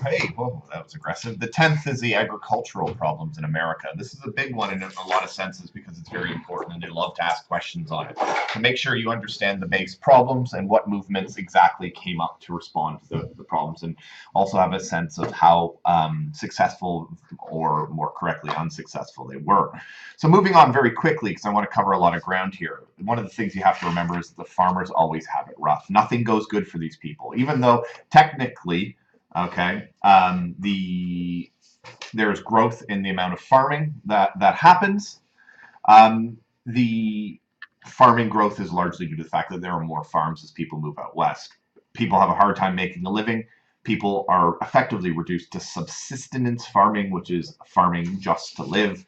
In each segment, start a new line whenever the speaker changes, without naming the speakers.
Hey, whoa, that was aggressive. The 10th is the agricultural problems in America. This is a big one in a lot of senses because it's very important and they love to ask questions on it. To make sure you understand the base problems and what movements exactly came up to respond to the problems, and also have a sense of how successful, or more correctly, unsuccessful they were. So moving on very quickly, because I want to cover a lot of ground here. One of the things you have to remember is that the farmers always have it rough. Nothing goes good for these people, even though technically, okay, there's growth in the amount of farming that happens. The farming growth is largely due to the fact that there are more farms as people move out west. People have a hard time making a living. People are effectively reduced to subsistence farming, which is farming just to live.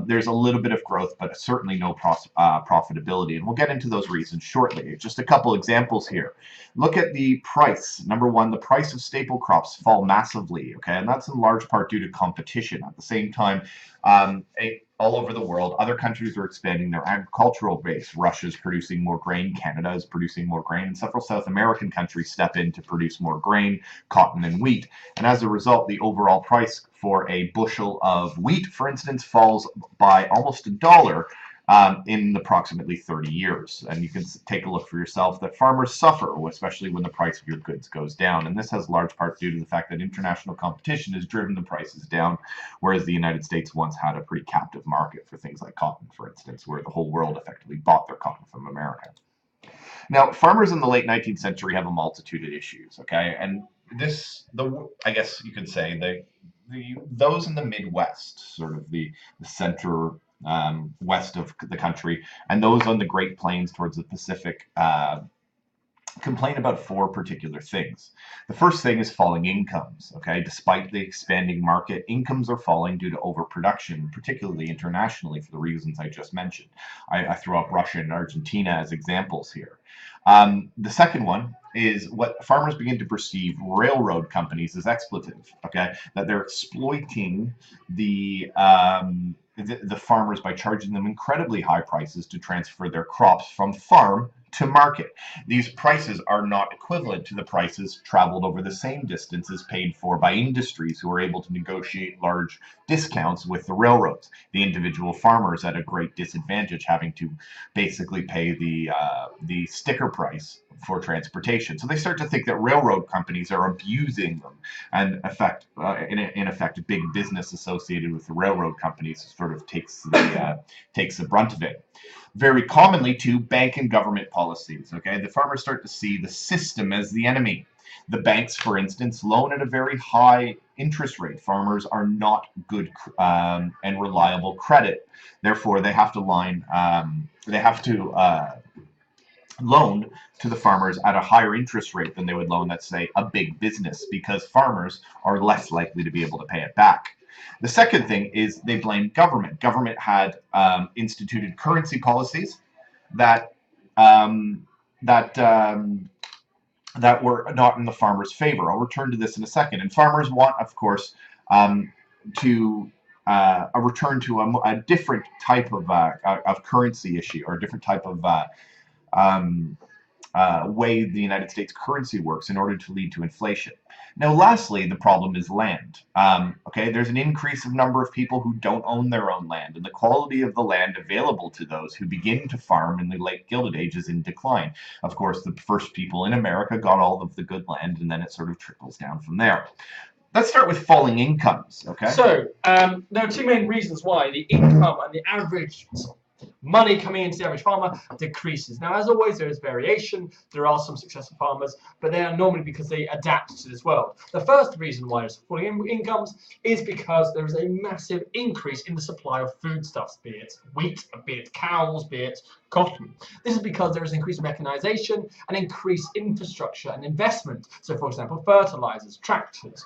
There's a little bit of growth, but certainly no profitability. And we'll get into those reasons shortly. Just a couple examples here. Look at the price. Number one, the price of staple crops fall massively, okay? And that's in large part due to competition. At the same time, all over the world, other countries are expanding their agricultural base. Russia's producing more grain, Canada is producing more grain, and several South American countries step in to produce more grain, cotton, and wheat. And as a result, the overall price for a bushel of wheat, for instance, falls by almost $1 in approximately 30 years. And you can take a look for yourself that farmers suffer, especially when the price of your goods goes down. And this has large part due to the fact that international competition has driven the prices down, whereas the United States once had a pretty captive market for things like cotton, for instance, where the whole world effectively bought their cotton from America. Now, farmers in the late 19th century have a multitude of issues, okay? And I guess you could say, those in the Midwest, sort of the center west of the country, and those on the Great Plains towards the Pacific complain about four particular things. The first thing is falling incomes. Okay, despite the expanding market, incomes are falling due to overproduction, particularly internationally for the reasons I just mentioned. I throw up Russia and Argentina as examples here. The second one is what farmers begin to perceive railroad companies as exploitative. Okay, that they're exploiting the farmers by charging them incredibly high prices to transfer their crops from farm to market. These prices are not equivalent to the prices traveled over the same distances paid for by industries who are able to negotiate large discounts with the railroads. The individual farmers at a great disadvantage, having to basically pay the sticker price for transportation. So they start to think that railroad companies are abusing them, and in effect, big business associated with the railroad companies sort of takes the brunt of it. Very commonly, too, bank and government policies. Okay, the farmers start to see the system as the enemy. The banks, for instance, loan at a very high interest rate. Farmers are not good and reliable credit. Therefore, they have to loan to the farmers at a higher interest rate than they would loan, let's say, a big business, because farmers are less likely to be able to pay it back. The second thing is they blame government. Government had instituted currency policies that were not in the farmers' favor. I'll return to this in a second. And farmers want, of course, to a return to a different type of currency issue, or a different type of way the United States currency works in order to lead to inflation. Now, lastly, the problem is land. Okay, there's an increase of number of people who don't own their own land, and the quality of the land available to those who begin to farm in the late Gilded Age is in decline. Of course, the first people in America got all of the good land, and then it sort of trickles down from there. Let's start with falling incomes, okay?
So, there are two main reasons why the income and the average money coming into the average farmer decreases. Now, as always, there is variation. There are some successful farmers, but they are normally because they adapt to this world. The first reason why there's falling incomes is because there is a massive increase in the supply of foodstuffs, be it wheat, be it cows, be it cotton. This is because there is increased mechanization and increased infrastructure and investment. So, for example, fertilizers, tractors.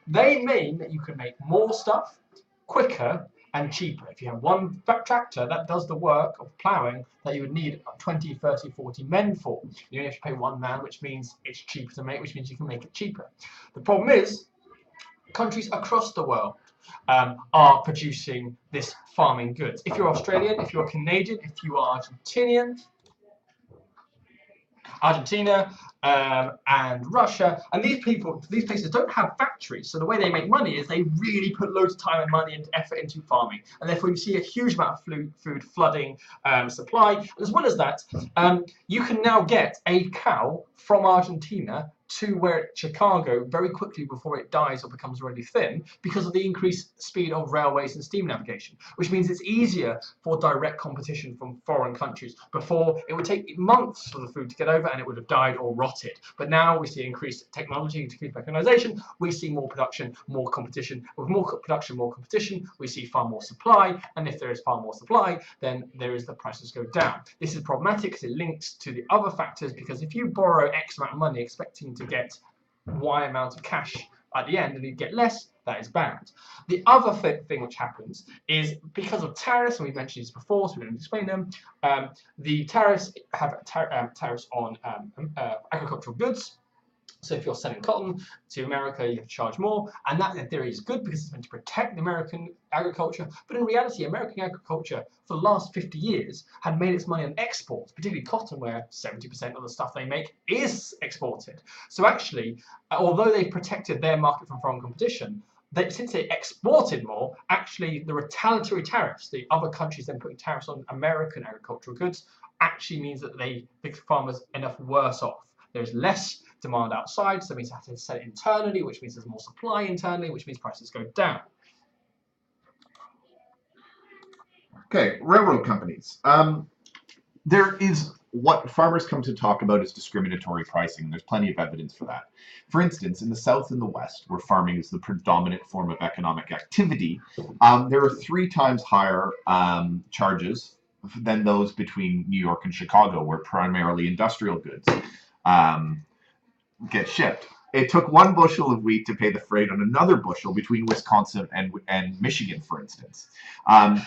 They mean that you can make more stuff quicker and cheaper. If you have one tractor that does the work of ploughing that you would need 20, 30, 40 men for, you only have to pay one man, which means it's cheaper to make, which means you can make it cheaper. The problem is, countries across the world are producing this farming goods. If you're Australian, if you're Canadian, if you are Argentinian, Argentina, and Russia. And these places don't have factories. So the way they make money is they really put loads of time and money and effort into farming. And therefore you see a huge amount of food flooding supply. And as well as that, you can now get a cow from Argentina to Chicago very quickly before it dies or becomes really thin because of the increased speed of railways and steam navigation, which means it's easier for direct competition from foreign countries. Before, it would take months for the food to get over and it would have died or rotted. But now we see increased technology, increased mechanization, we see more production, more competition. With more production, more competition, we see far more supply, and if there is far more supply, then the prices go down. This is problematic because it links to the other factors, because if you borrow X amount of money expecting to get Y amount of cash at the end and you get less, that is bad. The other thing which happens is because of tariffs, and we've mentioned these before, so we don't explain them. The tariffs have tariffs on agricultural goods. So if you're selling cotton to America, you have to charge more, and that in theory is good because it's meant to protect the American agriculture. But in reality, American agriculture for the last 50 years had made its money on exports, particularly cotton, where 70% of the stuff they make is exported. So actually, although they protected their market from foreign competition, since they exported more, actually the retaliatory tariffs, the other countries then putting tariffs on American agricultural goods, actually means that they make farmers enough worse off. There's less demand outside, so that means they have to sell it internally, which means there's more supply internally, which means prices go down.
Okay, railroad companies. There is what farmers come to talk about is discriminatory pricing. There's plenty of evidence for that. For instance, in the South and the West, where farming is the predominant form of economic activity, there are 3 times higher charges than those between New York and Chicago, where primarily industrial goods get shipped. It took 1 bushel of wheat to pay the freight on another bushel between Wisconsin and Michigan, for instance.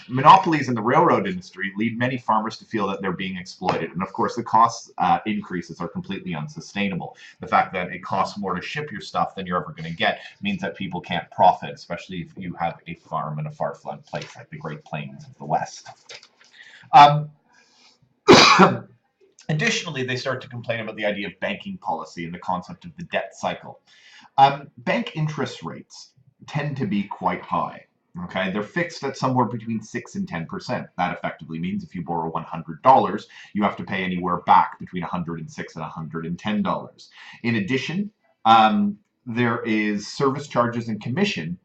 Monopolies in the railroad industry lead many farmers to feel that they're being exploited. And of course, the cost increases are completely unsustainable. The fact that it costs more to ship your stuff than you're ever going to get means that people can't profit, especially if you have a farm in a far-flung place like the Great Plains of the West. Additionally, they start to complain about the idea of banking policy and the concept of the debt cycle. Bank interest rates tend to be quite high. Okay, they're fixed at somewhere between 6 and 10%. That effectively means if you borrow $100, you have to pay anywhere back between $106 and $110. In addition, there is service charges and commissions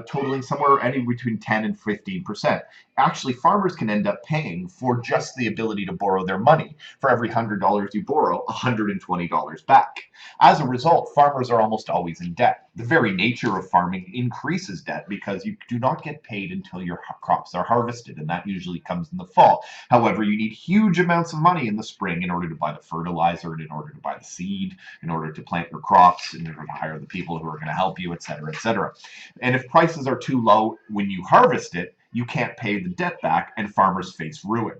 totaling somewhere anywhere between 10 and 15%. Actually, farmers can end up paying for just the ability to borrow their money. For every $100 you borrow, $120 back. As a result, farmers are almost always in debt. The very nature of farming increases debt because you do not get paid until your crops are harvested, and that usually comes in the fall. However, you need huge amounts of money in the spring in order to buy the fertilizer, and in order to buy the seed, in order to plant your crops, in order to hire the people who are going to help you, etc., etc. And if prices are too low when you harvest it, you can't pay the debt back, and farmers face ruin.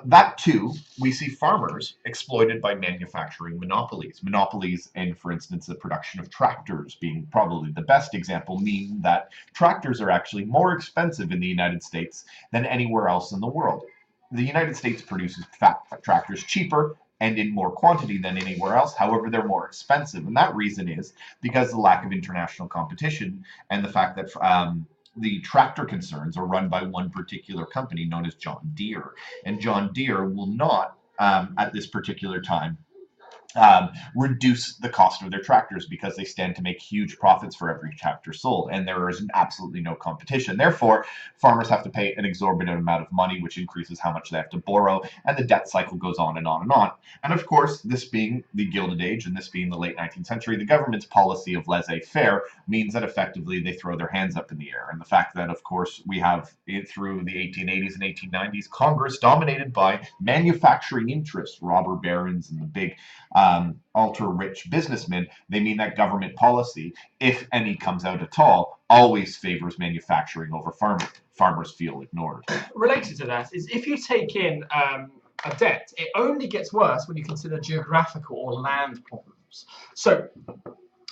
That too, we see farmers exploited by manufacturing monopolies. Monopolies in, for instance, the production of tractors being probably the best example, mean that tractors are actually more expensive in the United States than anywhere else in the world. The United States produces tractors cheaper and in more quantity than anywhere else. However, they're more expensive. And that reason is because of the lack of international competition and the fact that the tractor concerns are run by one particular company known as John Deere. And John Deere will not, at this particular time, reduce the cost of their tractors because they stand to make huge profits for every tractor sold, and there is absolutely no competition. Therefore, farmers have to pay an exorbitant amount of money, which increases how much they have to borrow, and the debt cycle goes on and on and on. And of course, this being the Gilded Age and this being the late 19th century, the government's policy of laissez-faire means that effectively they throw their hands up in the air. And the fact that, of course, we have through the 1880s and 1890s, Congress dominated by manufacturing interests, robber barons and the big ultra-rich businessmen, they mean that government policy, if any comes out at all, always favors manufacturing over farming. Farmers feel ignored.
Related to that is if you take in a debt, it only gets worse when you consider geographical or land problems. So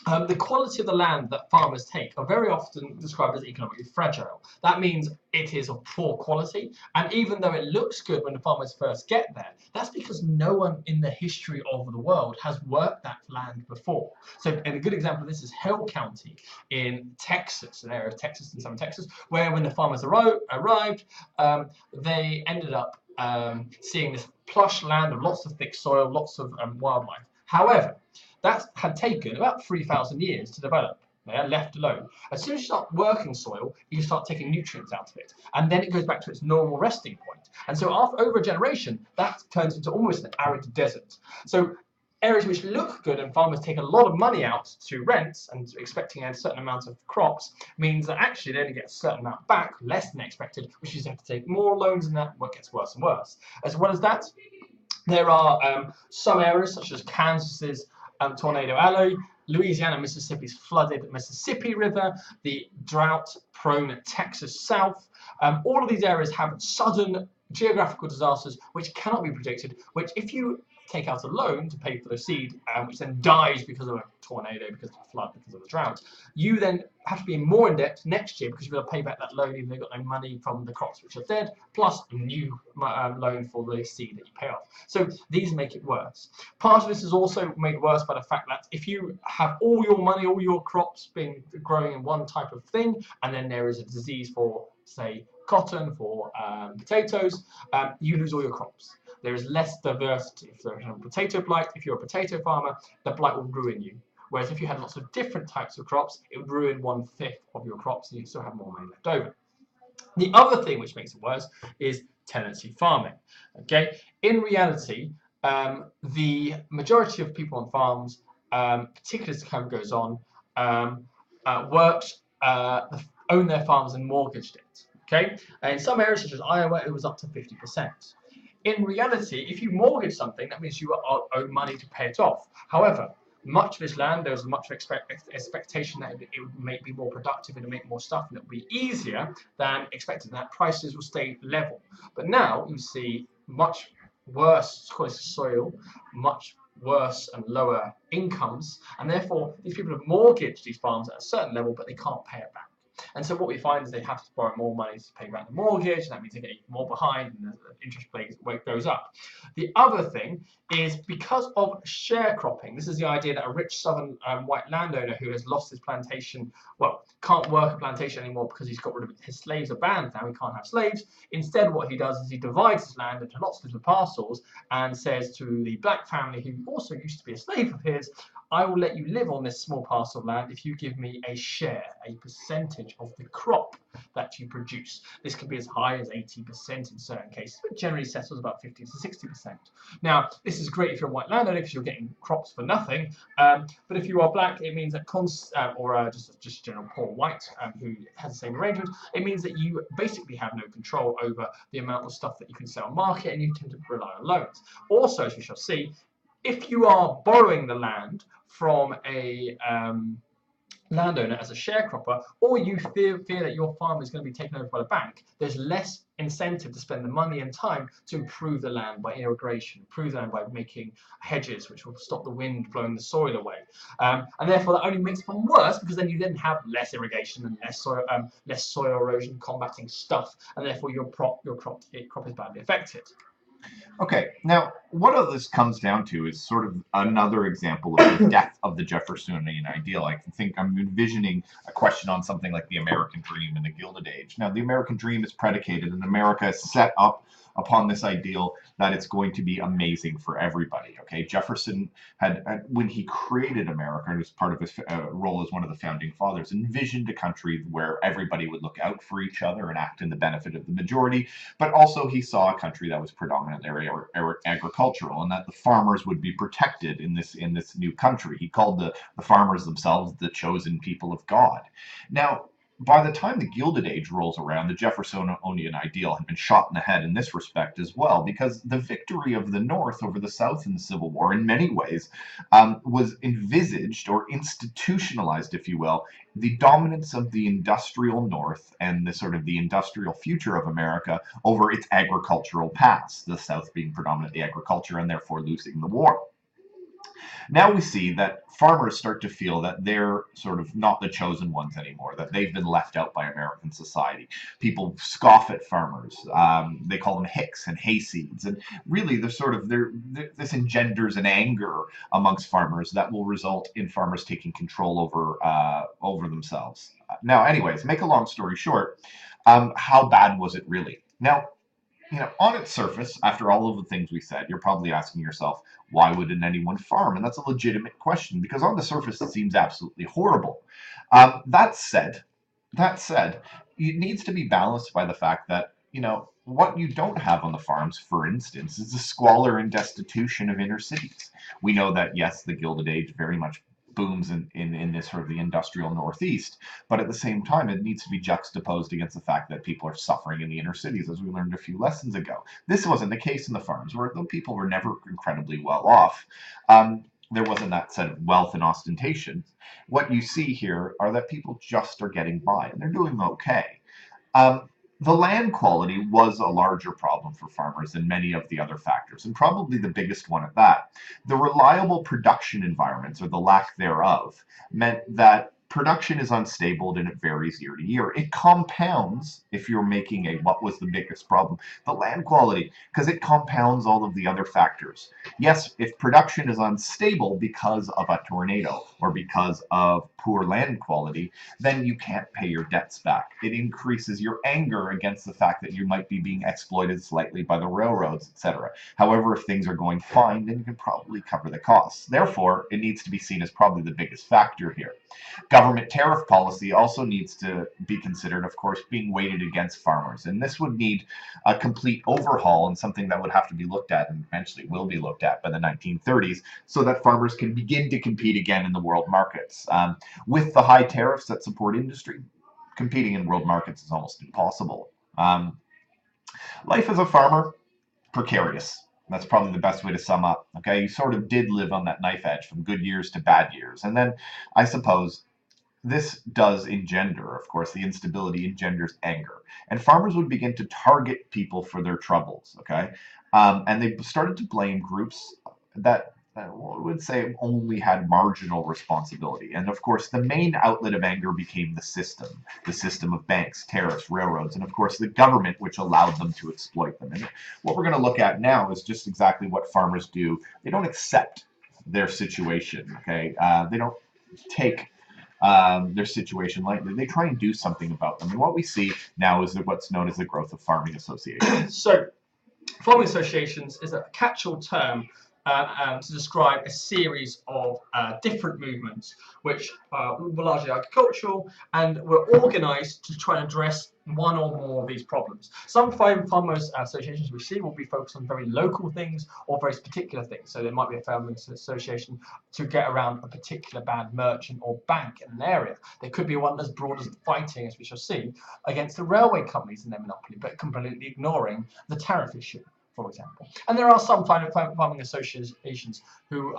The quality of the land that farmers take are very often described as economically fragile. That means it is of poor quality, and even though it looks good when the farmers first get there, that's because no one in the history of the world has worked that land before. So, and a good example of this is Hill County in Texas, an area of Texas in southern Texas, where when the farmers arrived, they ended up seeing this plush land of lots of thick soil, lots of wildlife. However, that had taken about 3,000 years to develop. Yeah, left alone. As soon as you start working soil, you start taking nutrients out of it, and then it goes back to its normal resting point. And so, after over a generation, that turns into almost an arid desert. So, areas which look good and farmers take a lot of money out to rent and expecting a certain amount of crops means that actually they only get a certain amount back, less than expected, which means you have to take more loans, and that gets worse and worse. As well as that, there are some areas such as Kansas's Tornado Alley, Louisiana, Mississippi's flooded Mississippi River, the drought-prone Texas South. All of these areas have sudden geographical disasters which cannot be predicted, which if you take out a loan to pay for the seed, which then dies because of a tornado, because of a flood, because of a drought, you then have to be more in debt next year because you've got to pay back that loan even though you've got no money from the crops which are dead, plus a new loan for the seed that you pay off. So these make it worse. Part of this is also made worse by the fact that if you have all your money, all your crops being growing in one type of thing, and then there is a disease for, say, cotton, for potatoes, you lose all your crops. There is less diversity. If there's a potato blight, if you're a potato farmer, the blight will ruin you. Whereas if you had lots of different types of crops, it would ruin 1/5 of your crops and you still have more money left over. The other thing which makes it worse is tenancy farming. Okay, in reality, the majority of people on farms, particularly as time goes on, worked, own their farms and mortgaged it. Okay, and in some areas such as Iowa, it was up to 50%. In reality, if you mortgage something, that means you owe money to pay it off. However, much of this land, there was much expectation that it would be more productive, it would make more stuff, and it would be easier than expected, and that prices will stay level. But now you see much worse quality soil, much worse and lower incomes, and therefore these people have mortgaged these farms at a certain level, but they can't pay it back. And so what we find is they have to borrow more money to pay back the mortgage, and that means they get even more behind, and the interest rate goes up. The other thing is because of sharecropping. This is the idea that a rich southern white landowner who has lost his plantation, well, can't work a plantation anymore because he's got rid of it. His slaves are banned now, he can't have slaves. Instead, what he does is he divides his land into lots of little parcels and says to the black family, who also used to be a slave of his, I will let you live on this small parcel of land if you give me a share, a percentage of the crop that you produce. This could be as high as 80% in certain cases, but generally settles about 50 to 60%. Now, this is great if you're a white landowner because you're getting crops for nothing, but if you are black, it means that, or just general poor white who has the same arrangement, it means that you basically have no control over the amount of stuff that you can sell on market, and you tend to rely on loans. Also, as we shall see, if you are borrowing the land from a landowner as a sharecropper, or you fear that your farm is going to be taken over by the bank, there's less incentive to spend the money and time to improve the land by irrigation, improve the land by making hedges which will stop the wind blowing the soil away. And therefore that only makes it worse because then you then have less irrigation and less soil erosion combating stuff, and therefore your crop is badly affected.
Okay, now what all this comes down to is sort of another example of the death of the Jeffersonian ideal. I think I'm envisioning a question on something like the American dream in the Gilded Age. Now, the American dream is predicated, and America is set up upon this ideal that it's going to be amazing for everybody. Okay, Jefferson had when he created America, and as part of his role as one of the founding fathers, envisioned a country where everybody would look out for each other and act in the benefit of the majority. But also, he saw a country that was predominantly agricultural, and that the farmers would be protected in this new country. He called the farmers themselves the chosen people of God. Now, by the time the Gilded Age rolls around, the Jeffersonian ideal had been shot in the head in this respect as well, because the victory of the North over the South in the Civil War, in many ways, was envisaged or institutionalized, if you will, the dominance of the industrial North and the sort of the industrial future of America over its agricultural past, the South being predominantly agriculture and therefore losing the war. Now we see that farmers start to feel that they're sort of not the chosen ones anymore, that they've been left out by American society. People scoff at farmers. They call them hicks and hayseeds. And really, this engenders an anger amongst farmers that will result in farmers taking control over themselves. Now, anyways, make a long story short, how bad was it really? Now, on its surface, after all of the things we said, you're probably asking yourself, why wouldn't anyone farm? And that's a legitimate question because on the surface, it seems absolutely horrible. That said, it needs to be balanced by the fact that, what you don't have on the farms, for instance, is the squalor and destitution of inner cities. We know that, yes, the Gilded Age very much booms in this sort of the industrial Northeast, but at the same time, it needs to be juxtaposed against the fact that people are suffering in the inner cities, as we learned a few lessons ago. This wasn't the case in the farms, where the people were never incredibly well off. There wasn't that set of wealth and ostentation. What you see here are that people just are getting by, and they're doing okay. Um, the land quality was a larger problem for farmers than many of the other factors, and probably the biggest one at that. The reliable production environments, or the lack thereof, meant that production is unstable and it varies year to year. It compounds, if you're making what was the biggest problem, the land quality, because it compounds all of the other factors. Yes, if production is unstable because of a tornado or because of poor land quality, then you can't pay your debts back. It increases your anger against the fact that you might be being exploited slightly by the railroads, etc. However, if things are going fine, then you can probably cover the costs. Therefore, it needs to be seen as probably the biggest factor here. Government tariff policy also needs to be considered, of course, being weighted against farmers. And this would need a complete overhaul and something that would have to be looked at and eventually will be looked at by the 1930s so that farmers can begin to compete again in the world markets. With the high tariffs that support industry, competing in world markets is almost impossible. Life as a farmer, precarious. That's probably the best way to sum up. Okay, you sort of did live on that knife edge from good years to bad years. And then I suppose this does engender, of course, the instability engenders anger. And farmers would begin to target people for their troubles, okay? And they started to blame groups that I would say only had marginal responsibility. And of course, the main outlet of anger became the system of banks, tariffs, railroads, and of course the government, which allowed them to exploit them. And what we're going to look at now is just exactly what farmers do. They don't accept their situation, okay? They don't take their situation lightly. They try and do something about them. And what we see now is what's known as the growth of farming associations.
So, farming associations is a catch-all term to describe a series of different movements which were largely agricultural and were organized to try and address one or more of these problems. Some farmers associations we see will be focused on very local things or very particular things. So there might be a farming association to get around a particular bad merchant or bank in an area. There could be one as broad as fighting, as we shall see, against the railway companies and their monopoly, but completely ignoring the tariff issue, for example. And there are some farming associations who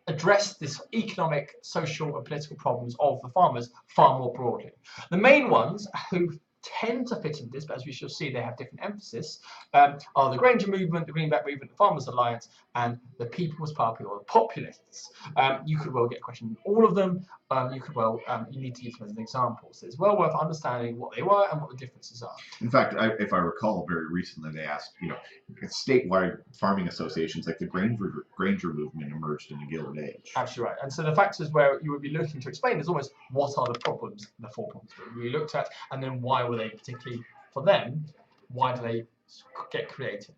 address this economic, social, and political problems of the farmers far more broadly. The main ones who tend to fit into this, but as we shall see, they have different emphasis, are the Granger Movement, the Greenback Movement, the Farmers Alliance, and the People's Party, or the Populists. You could well get a question on all of them. You need to use them as an example. So it's well worth understanding what they were and what the differences are.
In fact, if I recall, very recently they asked, statewide farming associations like the Granger Movement emerged in the Gilded Age.
Absolutely right. And so the factors where you would be looking to explain is almost what are the problems, the 4 problems that we looked at, and then why were they particularly for them? Why do they get created?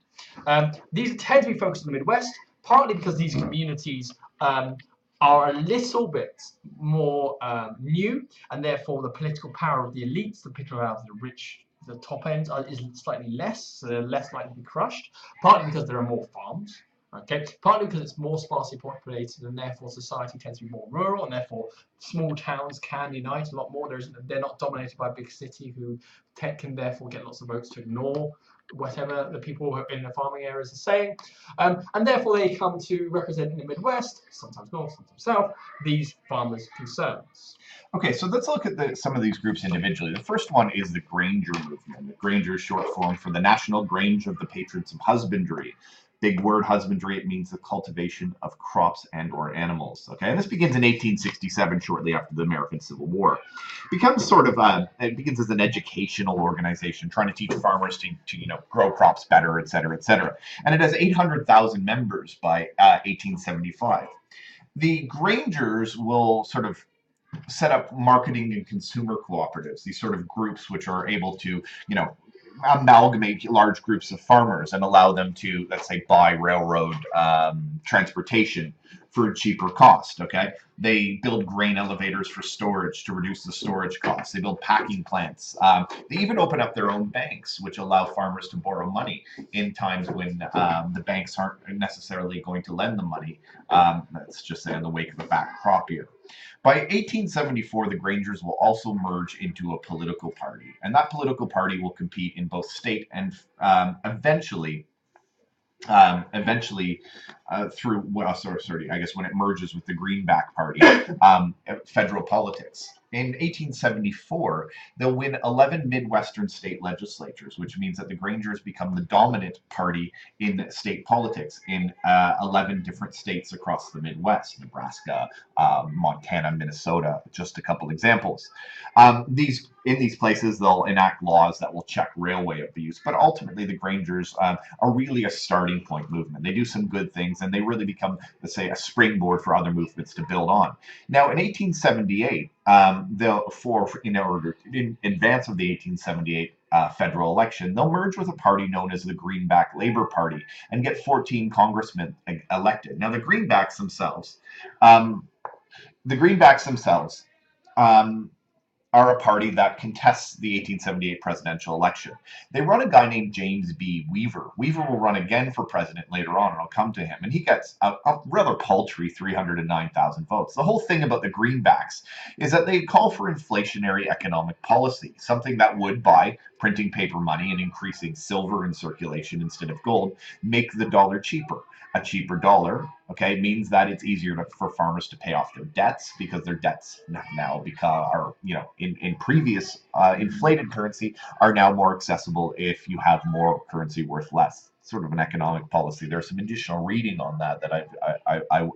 These tend to be focused on the Midwest, partly because these communities are a little bit more new, and therefore the political power of the elites, the political power of the rich, the top end, is slightly less, so they're less likely to be crushed, partly because there are more farms. Okay, partly because it's more sparsely populated and therefore society tends to be more rural, and therefore small towns can unite a lot more. They're not dominated by a big city who can therefore get lots of votes to ignore whatever the people in the farming areas are saying. And therefore they come to represent in the Midwest, sometimes north, sometimes south, these farmers' concerns.
Okay, so let's look at some of these groups individually. The first one is the Granger Movement. The Granger is short form for the National Grange of the Patrons of Husbandry. Big word, husbandry. It means the cultivation of crops and or animals. Okay, and this begins in 1867, shortly after the American Civil War. It begins as an educational organization trying to teach farmers to grow crops better, et cetera, et cetera. And it has 800,000 members by 1875. The Grangers will sort of set up marketing and consumer cooperatives, these sort of groups which are able to amalgamate large groups of farmers and allow them to, let's say, buy railroad transportation for a cheaper cost. Okay, they build grain elevators for storage to reduce the storage costs. They build packing plants. They even open up their own banks, which allow farmers to borrow money in times when the banks aren't necessarily going to lend them money. Let's just say in the wake of a bad crop year. By 1874, the Grangers will also merge into a political party, and that political party will compete in both state and eventually through I guess when it merges with the Greenback Party, federal politics. In 1874, they'll win 11 Midwestern state legislatures, which means that the Grangers become the dominant party in state politics in 11 different states across the Midwest: Nebraska, Montana, Minnesota, just a couple examples. In these places, they'll enact laws that will check railway abuse, but ultimately the Grangers are really a starting point movement. They do some good things, and they really become, let's say, a springboard for other movements to build on. Now, in 1878, in advance of the 1878 federal election, they'll merge with a party known as the Greenback Labor Party and get 14 congressmen elected. Now, the Greenbacks themselves, are a party that contests the 1878 presidential election. They run a guy named James B. Weaver. Weaver will run again for president later on, and I'll come to him. And he gets a rather paltry 309,000 votes. The whole thing about the Greenbacks is that they call for inflationary economic policy, something that would, by printing paper money and increasing silver in circulation instead of gold, make the dollar cheaper. A cheaper dollar, okay, means that it's easier for farmers to pay off their debts, because their debts now in previous inflated currency are now more accessible if you have more currency worth less. Sort of an economic policy. There's some additional reading on that I've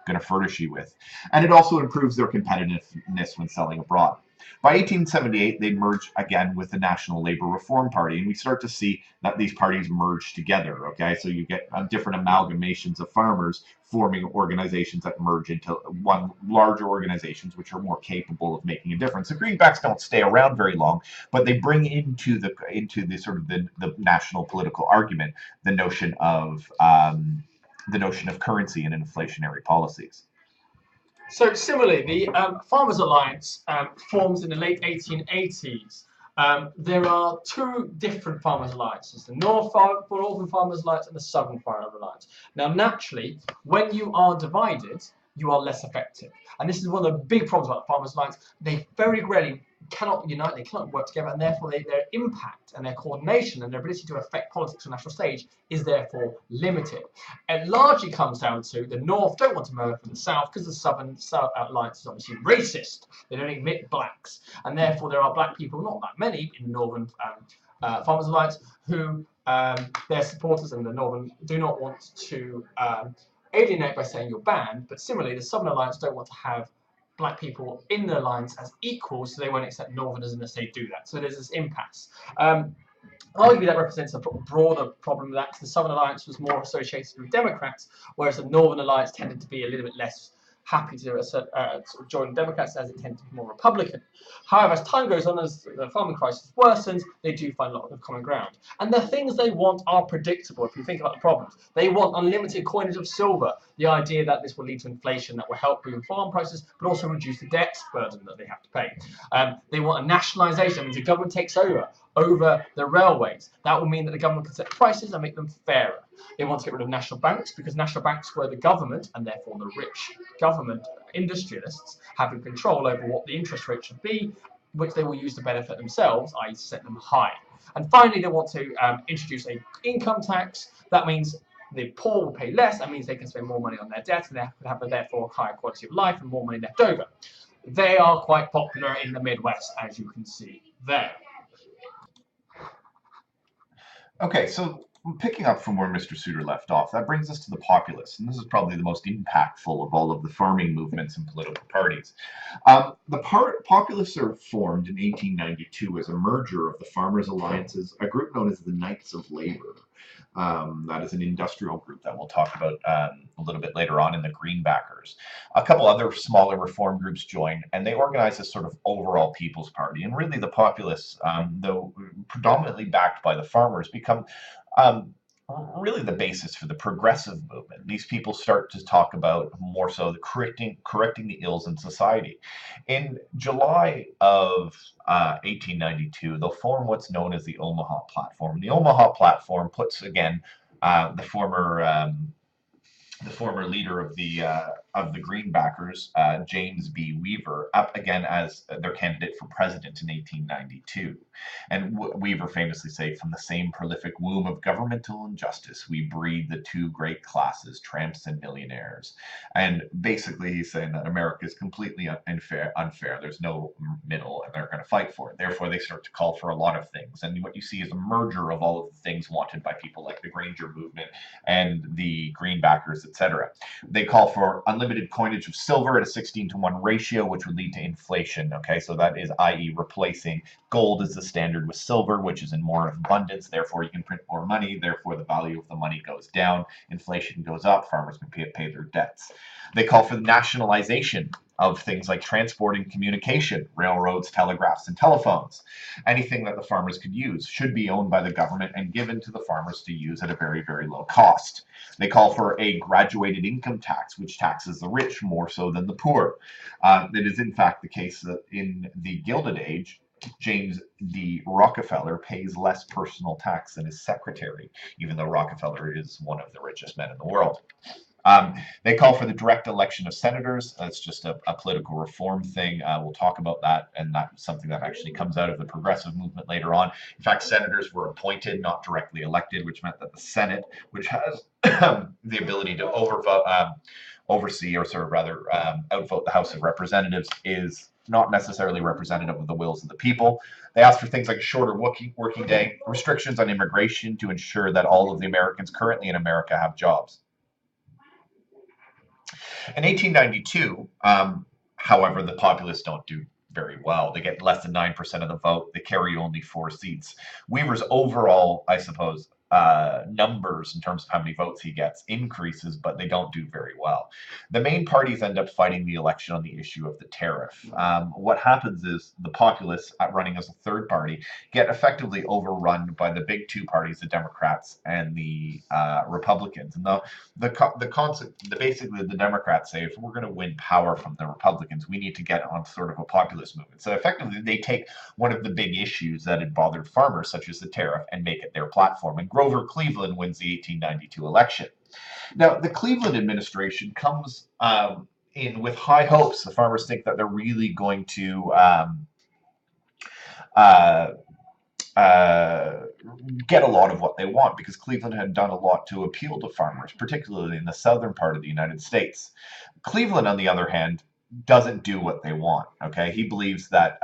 going to furnish you with, and it also improves their competitiveness when selling abroad. By 1878, they merge again with the National Labor Reform Party, and we start to see that these parties merge together. Okay, so you get different amalgamations of farmers forming organizations that merge into one larger organizations, which are more capable of making a difference. The Greenbacks don't stay around very long, but they bring into the sort of the national political argument the notion of currency and inflationary policies.
So similarly, the Farmers Alliance forms in the late 1880s. There are two different Farmers Alliances: the Northern Farmers Alliance and the Southern Farmers Alliance. Now, naturally, when you are divided, you are less effective. And this is one of the big problems about the Farmers Alliance. They very rarely cannot unite, they cannot work together, and therefore their impact and their coordination and their ability to affect politics on the national stage is therefore limited. It largely comes down to the North don't want to merge with the South, because the Southern Alliance is obviously racist. They don't admit blacks, and therefore there are black people, not that many, in the Northern Farmers Alliance who their supporters and the Northern do not want to alienate by saying you're banned. But similarly, the Southern Alliance don't want to have black people in the alliance as equals, so they won't accept Northerners unless they do that. So there's this impasse. Arguably, that represents a broader problem, that the Southern Alliance was more associated with Democrats, whereas the Northern Alliance tended to be a little bit less happy to sort of join Democrats, as it tended to be more Republican. However, as time goes on, as the farming crisis worsens, they do find a lot of common ground. And the things they want are predictable. If you think about the problems, they want unlimited coinage of silver, the idea that this will lead to inflation that will help with farm prices, but also reduce the debt burden that they have to pay. They want a nationalisation, that means the government takes over the railways. That will mean that the government can set prices and make them fairer. They want to get rid of national banks, because national banks were the government, and therefore the rich government industrialists, having control over what the interest rate should be, which they will use to benefit themselves, i.e. set them high. And finally, they want to introduce an income tax. That means the poor will pay less. That means they can spend more money on their debt, and they have therefore higher quality of life and more money left over. They are quite popular in the Midwest, as you can see there.
Okay, so picking up from where Mr. Suter left off, that brings us to the populists, and this is probably the most impactful of all of the farming movements and political parties. Populists are formed in 1892 as a merger of the Farmers' Alliances, a group known as the Knights of Labor. That is an industrial group that we'll talk about a little bit later on, in the Greenbackers. A couple other smaller reform groups join, and they organize this sort of overall People's Party. And really, the populists, though predominantly backed by the farmers, become um, really the basis for the progressive movement. These people start to talk about more so the correcting the ills in society. In July of 1892, they'll form what's known as the Omaha Platform. The Omaha Platform puts again the former leader of the Greenbackers, James B. Weaver, up again as their candidate for president in 1892. And Weaver famously said, "From the same prolific womb of governmental injustice, we breed the two great classes, tramps and millionaires." And basically, he's saying that America is completely unfair. There's no middle, and they're going to fight for it. Therefore, they start to call for a lot of things. And what you see is a merger of all of the things wanted by people like the Granger movement and the Greenbackers, etc. They call for unlimited coinage of silver at a 16-to-1 ratio, which would lead to inflation. Okay, so that is, i.e., replacing gold as the standard with silver, which is in more abundance. Therefore, you can print more money. Therefore, the value of the money goes down. Inflation goes up. Farmers can pay their debts. They call for the nationalization of things like transport and communication, railroads, telegraphs, and telephones. Anything that the farmers could use should be owned by the government and given to the farmers to use at a very, very low cost. They call for a graduated income tax, which taxes the rich more so than the poor. It is, in fact, the case that in the Gilded Age, James D. Rockefeller pays less personal tax than his secretary, even though Rockefeller is one of the richest men in the world. They call for the direct election of senators. That's just a political reform thing. We'll talk about that, and that's something that actually comes out of the progressive movement later on. In fact, senators were appointed, not directly elected, which meant that the Senate, which has the ability to oversee, or sort of rather outvote the House of Representatives, is not necessarily representative of the wills of the people. They asked for things like a shorter working day, restrictions on immigration to ensure that all of the Americans currently in America have jobs. In 1892, however, the populists don't do very well. They get less than 9% of the vote. They carry only 4 seats. Weaver's overall, I suppose, numbers in terms of how many votes he gets increases, but they don't do very well. The main parties end up fighting the election on the issue of the tariff. What happens is the populists, running as a third party, get effectively overrun by the big two parties, the Democrats and the Republicans. And basically the Democrats say, if we're going to win power from the Republicans, we need to get on sort of a populist movement. So effectively, they take one of the big issues that had bothered farmers, such as the tariff, and make it their platform. And Grover Cleveland wins the 1892 election. Now, the Cleveland administration comes in with high hopes. The farmers think that they're really going to get a lot of what they want, because Cleveland had done a lot to appeal to farmers, particularly in the southern part of the United States. Cleveland, on the other hand, doesn't do what they want. Okay, he believes that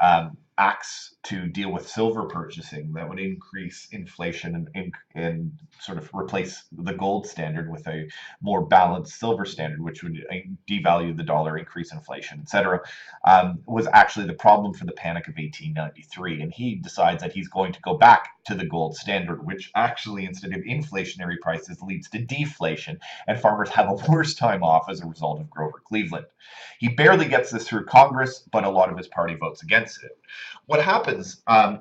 acts to deal with silver purchasing that would increase inflation and sort of replace the gold standard with a more balanced silver standard, which would devalue the dollar, increase inflation, etc., was actually the problem for the Panic of 1893. And he decides that he's going to go back to the gold standard, which actually, instead of inflationary prices, leads to deflation, and farmers have a worse time off as a result of Grover Cleveland. He barely gets this through Congress, but a lot of his party votes against it. What happens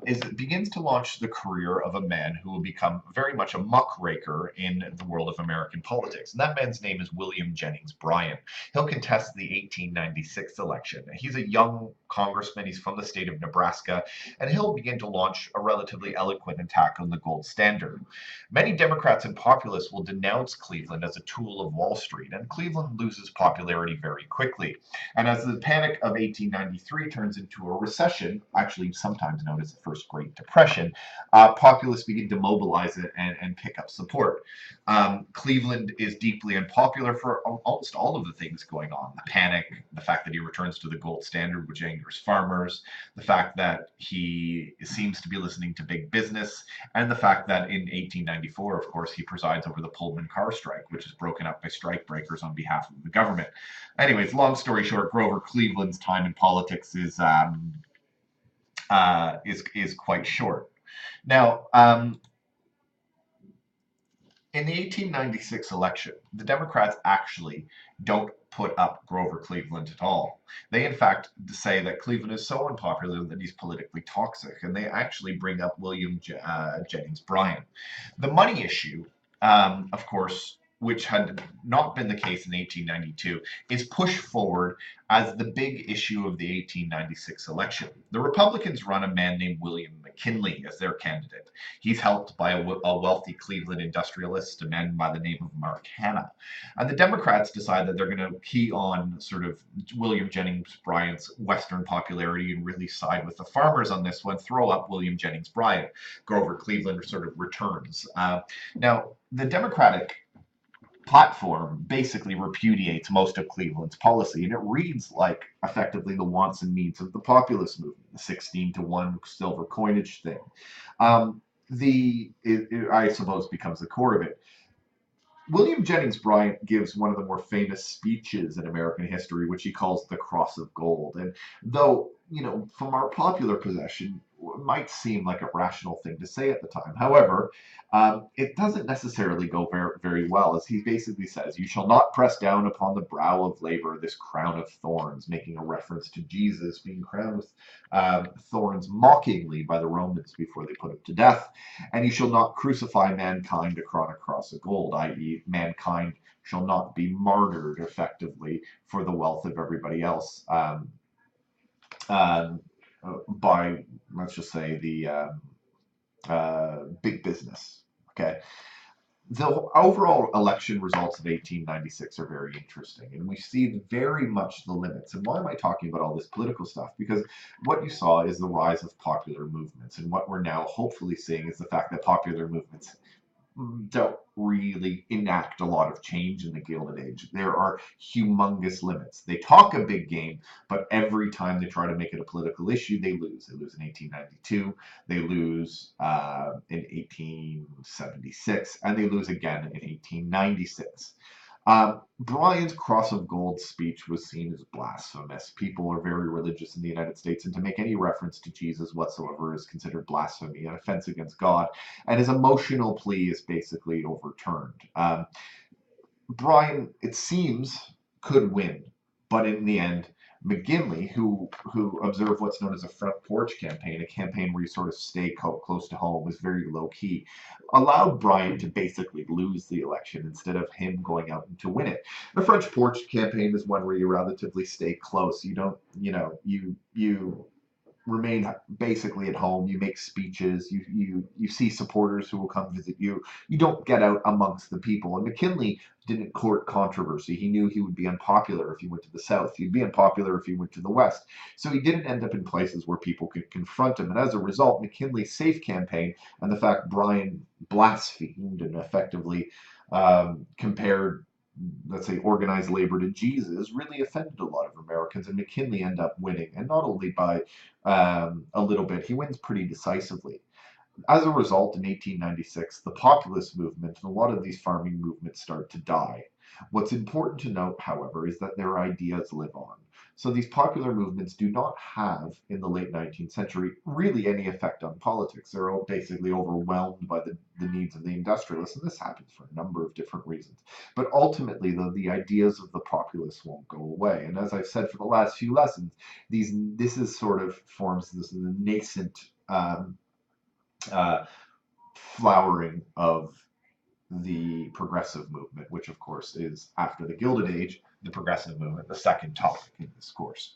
is it begins to launch the career of a man who will become very much a muckraker in the world of American politics. And that man's name is William Jennings Bryan. He'll contest the 1896 election. He's a young congressman. He's from the state of Nebraska, and he'll begin to launch a relatively eloquent attack on the gold standard. Many Democrats and populists will denounce Cleveland as a tool of Wall Street, and Cleveland loses popularity very quickly. And as the Panic of 1893 turns into a recession, actually sometimes known as the First Great Depression, populists begin to mobilize it and pick up support. Cleveland is deeply unpopular for almost all of the things going on. The panic, the fact that he returns to the gold standard, which dangerous farmers, the fact that he seems to be listening to big business, and the fact that in 1894, of course, he presides over the Pullman car strike, which is broken up by strikebreakers on behalf of the government. Anyways, long story short, Grover Cleveland's time in politics is quite short. Now, in the 1896 election, the Democrats actually don't put up Grover Cleveland at all. They, in fact, say that Cleveland is so unpopular that he's politically toxic, and they actually bring up William Jennings Bryan. The money issue, of course, which had not been the case in 1892, is pushed forward as the big issue of the 1896 election. The Republicans run a man named William McKinley as their candidate. He's helped by a wealthy Cleveland industrialist, a man by the name of Mark Hanna. And the Democrats decide that they're going to key on sort of William Jennings Bryan's Western popularity and really side with the farmers on this one, throw up William Jennings Bryan. Grover Cleveland sort of returns. Now, the Democratic platform basically repudiates most of Cleveland's policy, and it reads like effectively the wants and needs of the populist movement, the 16-to-1 silver coinage thing. I suppose becomes the core of it. William Jennings Bryan gives one of the more famous speeches in American history, which he calls the Cross of Gold. And though, from our popular possession, it might seem like a rational thing to say at the time. However, it doesn't necessarily go very, very well, as he basically says, "You shall not press down upon the brow of labor this crown of thorns," making a reference to Jesus being crowned with thorns mockingly by the Romans before they put him to death. "And you shall not crucify mankind upon a cross of gold," i.e., mankind shall not be martyred effectively for the wealth of everybody else. By, let's just say, the big business. Okay. The overall election results of 1896 are very interesting, and we see very much the limits. And why am I talking about all this political stuff? Because what you saw is the rise of popular movements, and what we're now hopefully seeing is the fact that popular movements don't really enact a lot of change in the Gilded Age. There are humongous limits. They talk a big game, but every time they try to make it a political issue, they lose. They lose in 1892, they lose in 1876, and they lose again in 1896. Bryan's Cross of Gold speech was seen as blasphemous. People are very religious in the United States, and to make any reference to Jesus whatsoever is considered blasphemy, an offense against God, and his emotional plea is basically overturned. Bryan, it seems, could win, but in the end, McGinley, who observed what's known as a front porch campaign, a campaign where you sort of stay close to home, was very low key, allowed Bryan to basically lose the election instead of him going out to win it. The front porch campaign is one where you relatively stay close. You don't, you remain basically at home. You make speeches. You see supporters who will come visit you. You don't get out amongst the people. And McKinley didn't court controversy. He knew he would be unpopular if he went to the South. He'd be unpopular if he went to the West. So he didn't end up in places where people could confront him. And as a result, McKinley's safe campaign and the fact Bryan blasphemed and effectively compared, let's say, organized labor to Jesus, really offended a lot of Americans, and McKinley ended up winning, and not only by a little bit, he wins pretty decisively. As a result, in 1896, the populist movement and a lot of these farming movements start to die. What's important to note, however, is that their ideas live on. So these popular movements do not have, in the late 19th century, really any effect on politics. They're all basically overwhelmed by the needs of the industrialists, and this happens for a number of different reasons. But ultimately, though, the ideas of the populace won't go away. And as I've said for the last few lessons, this is sort of forms this nascent flowering of the progressive movement, which of course is, after the Gilded Age, the progressive movement, the second topic in this course.